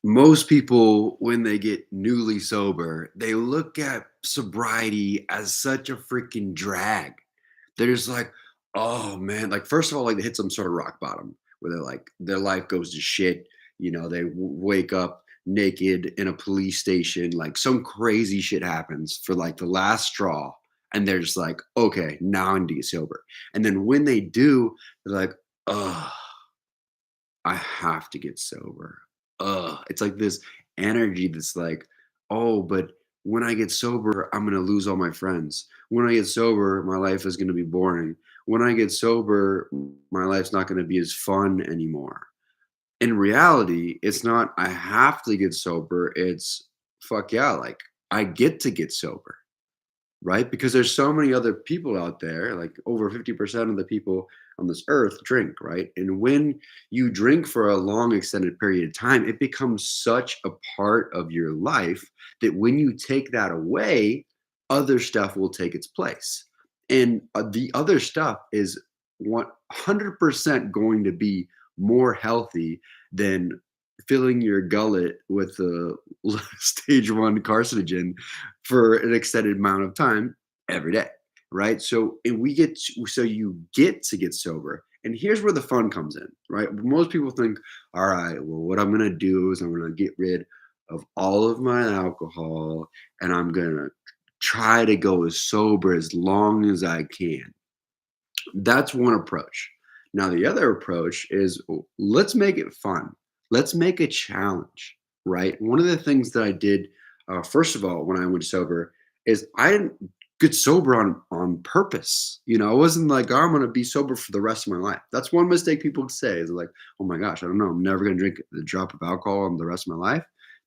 Most people, when they get newly sober, they look at sobriety as such a freaking drag. They're just like, oh man, like first of all, like they hit some sort of rock bottom where they're like their life goes to shit. They wake up naked in a police station, like some crazy shit happens for like the last straw, and they're just like, okay, now I need to get sober. And then when they do, they're like, oh, I have to get sober. Ugh. It's like this energy that's like, oh, but when I get sober, I'm gonna lose all my friends. When I get sober, my life is gonna be boring. When I get sober, my life's not gonna be as fun anymore. In reality, it's not I have to get sober. It's fuck yeah, like I get to get sober, right? Because there's so many other people out there, like over 50% of the people on this earth drink, right? And when you drink for a long extended period of time, it becomes such a part of your life that when you take that away, other stuff will take its place. And the other stuff is 100% going to be more healthy than filling your gullet with a stage one carcinogen for an extended amount of time every day, right? So you get to get sober. And here's where the fun comes in, right? Most people think, all right, well, what I'm going to do is I'm going to get rid of all of my alcohol and I'm going to try to go as sober as long as I can. That's one approach. Now, the other approach is let's make it fun. Let's make a challenge, right? One of the things that I did, first of all, when I went sober, is I didn't get sober on purpose. I wasn't like, oh, I'm going to be sober for the rest of my life. That's one mistake people say is like, oh my gosh, I don't know, I'm never going to drink a drop of alcohol in the rest of my life.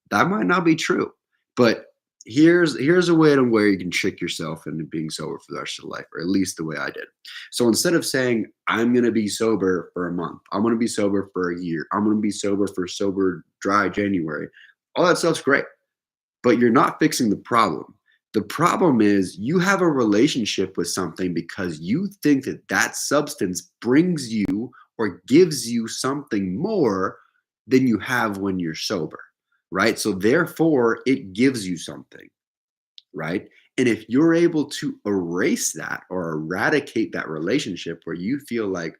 That might not be true, but here's a way to where you can trick yourself into being sober for the rest of the life, or at least the way I did. So instead of saying, I'm going to be sober for a month, I'm going to be sober for a year, I'm going to be sober for sober dry January, all that stuff's great, but you're not fixing the problem. The problem is you have a relationship with something because you think that that substance brings you or gives you something more than you have when you're sober, right? So therefore, it gives you something, right? And if you're able to erase that or eradicate that relationship where you feel like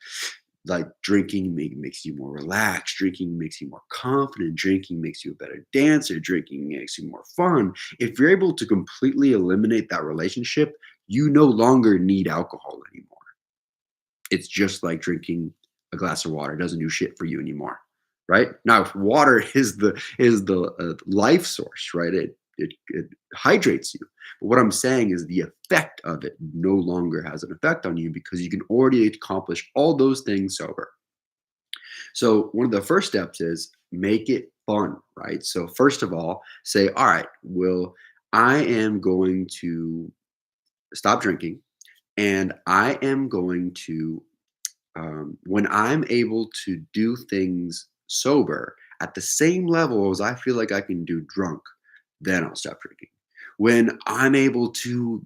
drinking makes you more relaxed, drinking makes you more confident, drinking makes you a better dancer, drinking makes you more fun. If you're able to completely eliminate that relationship, you no longer need alcohol anymore. It's just like drinking a glass of water. It doesn't do shit for you anymore, right? Now, if water is the life source, right? It hydrates you. But what I'm saying is the effect of it no longer has an effect on you because you can already accomplish all those things sober. So one of the first steps is make it fun, right? So first of all, say, all right, well, I am going to stop drinking and I am going to when I'm able to do things sober at the same level as I feel like I can do drunk, then I'll stop drinking. When I'm able to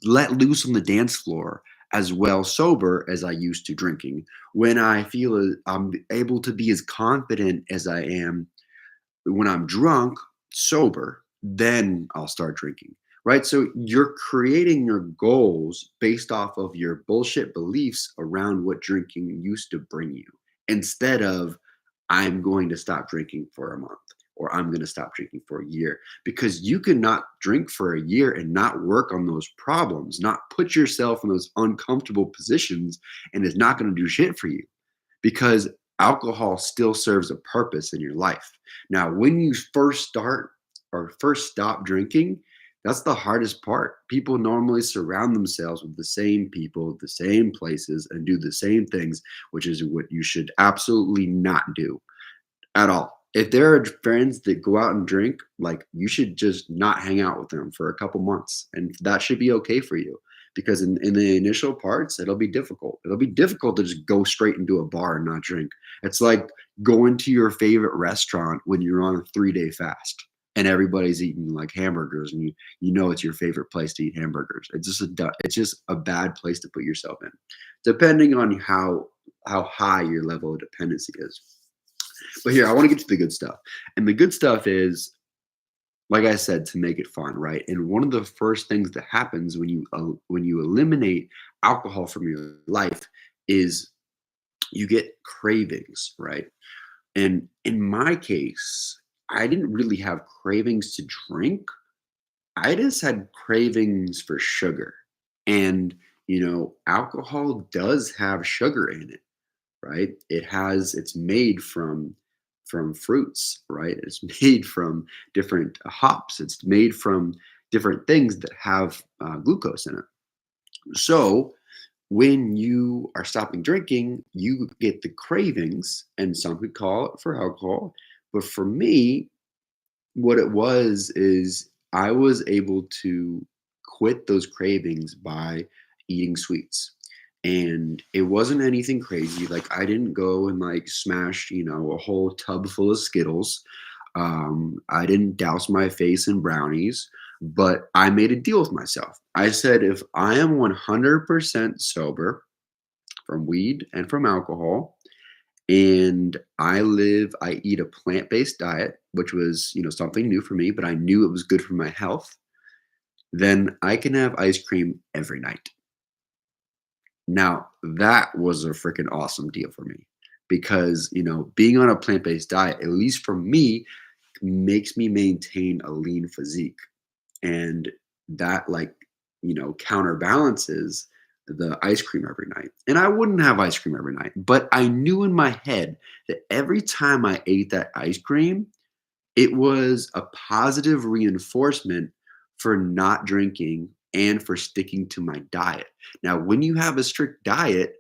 let loose on the dance floor as well sober as I used to drinking, when I feel I'm able to be as confident as I am when I'm drunk, sober, then I'll start drinking. Right. So you're creating your goals based off of your bullshit beliefs around what drinking used to bring you instead of I'm going to stop drinking for a month or I'm going to stop drinking for a year because you cannot drink for a year and not work on those problems, not put yourself in those uncomfortable positions, and it's not going to do shit for you because alcohol still serves a purpose in your life. Now, when you first start or first stop drinking, that's the hardest part. People normally surround themselves with the same people, the same places, and do the same things, which is what you should absolutely not do at all. If there are friends that go out and drink, like you should just not hang out with them for a couple months. And that should be okay for you. Because in the initial parts, it'll be difficult. It'll be difficult to just go straight into a bar and not drink. It's like going to your favorite restaurant when you're on a 3-day fast and everybody's eating like hamburgers and you know it's your favorite place to eat hamburgers. It's just a bad place to put yourself in, depending on how high your level of dependency is. But here, I want to get to the good stuff. And the good stuff is, like I said, to make it fun, right? And one of the first things that happens when you eliminate alcohol from your life is you get cravings, right? And in my case, I didn't really have cravings to drink. I just had cravings for sugar. And, alcohol does have sugar in it, right? It's made from fruits, right? It's made from different hops. It's made from different things that have glucose in it. So when you are stopping drinking, you get the cravings, and some could call it for alcohol. But for me, what it was is I was able to quit those cravings by eating sweets. And it wasn't anything crazy. Like I didn't go and like smash, a whole tub full of Skittles. I didn't douse my face in brownies, but I made a deal with myself. I said, if I am 100% sober from weed and from alcohol, and I eat a plant-based diet, which was, something new for me, but I knew it was good for my health, then I can have ice cream every night. Now, that was a freaking awesome deal for me because, being on a plant-based diet, at least for me, makes me maintain a lean physique. And that counterbalances the ice cream every night. And I wouldn't have ice cream every night, but I knew in my head that every time I ate that ice cream, it was a positive reinforcement for not drinking and for sticking to my diet. Now, when you have a strict diet,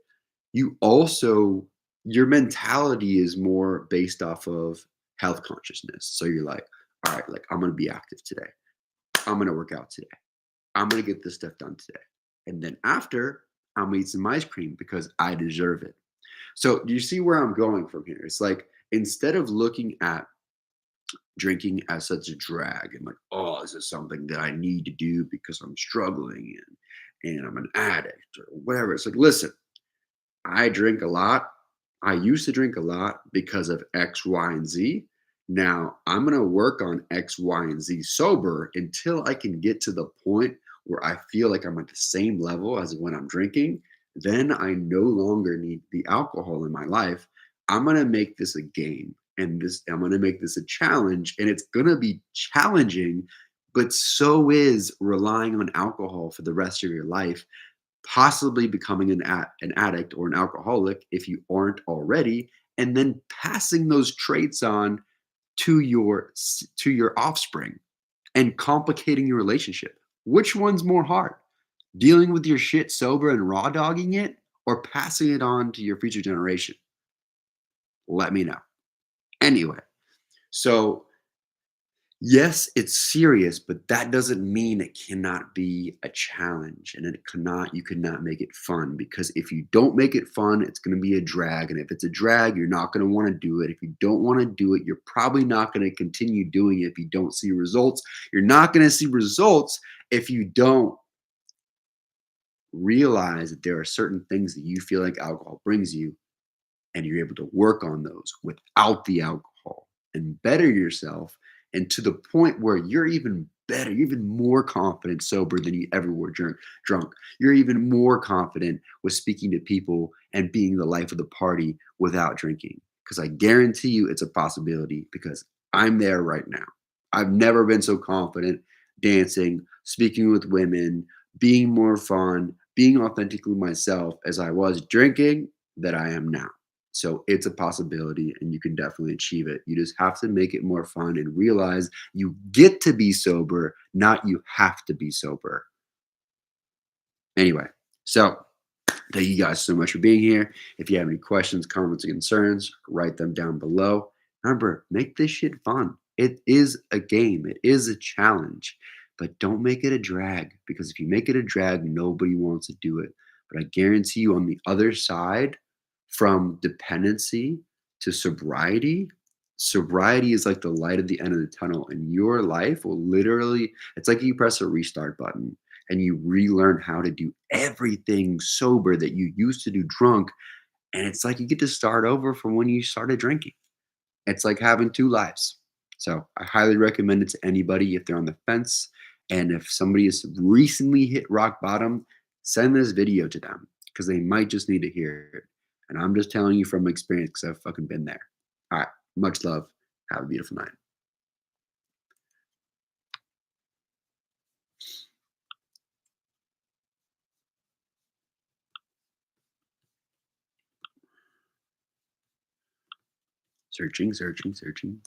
you also your mentality is more based off of health consciousness. So you're like, all right, like I'm going to be active today. I'm going to work out today. I'm going to get this stuff done today. And then after, I'm going to eat some ice cream because I deserve it. So do you see where I'm going from here? It's like instead of looking at drinking as such a drag and like, oh, this is something that I need to do because I'm struggling and I'm an addict or whatever. It's like, listen, I drink a lot. I used to drink a lot because of X, Y, and Z. Now I'm going to work on X, Y, and Z sober until I can get to the point where I feel like I'm at the same level as when I'm drinking. Then I no longer need the alcohol in my life. I'm going to make this a game, and I'm going to make this a challenge, and it's going to be challenging, but so is relying on alcohol for the rest of your life, possibly becoming an addict or an alcoholic if you aren't already, and then passing those traits on to your offspring and complicating your relationship. Which one's more hard? Dealing with your shit sober and raw dogging it, or passing it on to your future generation? Let me know. Anyway, so yes, it's serious, but that doesn't mean it cannot be a challenge and you cannot make it fun, because if you don't make it fun, it's going to be a drag. And if it's a drag, you're not going to want to do it. If you don't want to do it, you're probably not going to continue doing it if you don't see results. You're not going to see results if you don't realize that there are certain things that you feel like alcohol brings you, and you're able to work on those without the alcohol and better yourself, and to the point where you're even better, you're even more confident sober than you ever were drunk. You're even more confident with speaking to people and being the life of the party without drinking. Because I guarantee you it's a possibility, because I'm there right now. I've never been so confident dancing, speaking with women, being more fun, being authentically myself as I was drinking that I am now. So it's a possibility and you can definitely achieve it. You just have to make it more fun and realize you get to be sober, not you have to be sober. Anyway, so thank you guys so much for being here. If you have any questions, comments, or concerns, write them down below. Remember, make this shit fun. It is a game, it is a challenge, but don't make it a drag, because if you make it a drag, nobody wants to do it. But I guarantee you, on the other side, from dependency to sobriety, sobriety is like the light at the end of the tunnel, and your life will literally, it's like you press a restart button and you relearn how to do everything sober that you used to do drunk. And it's like you get to start over from when you started drinking. It's like having 2 lives. So, I highly recommend it to anybody if they're on the fence, and if somebody has recently hit rock bottom, send this video to them because they might just need to hear it. And I'm just telling you from experience because 'cause I've fucking been there. Alright, much love. Have a beautiful night. Searching, searching, searching.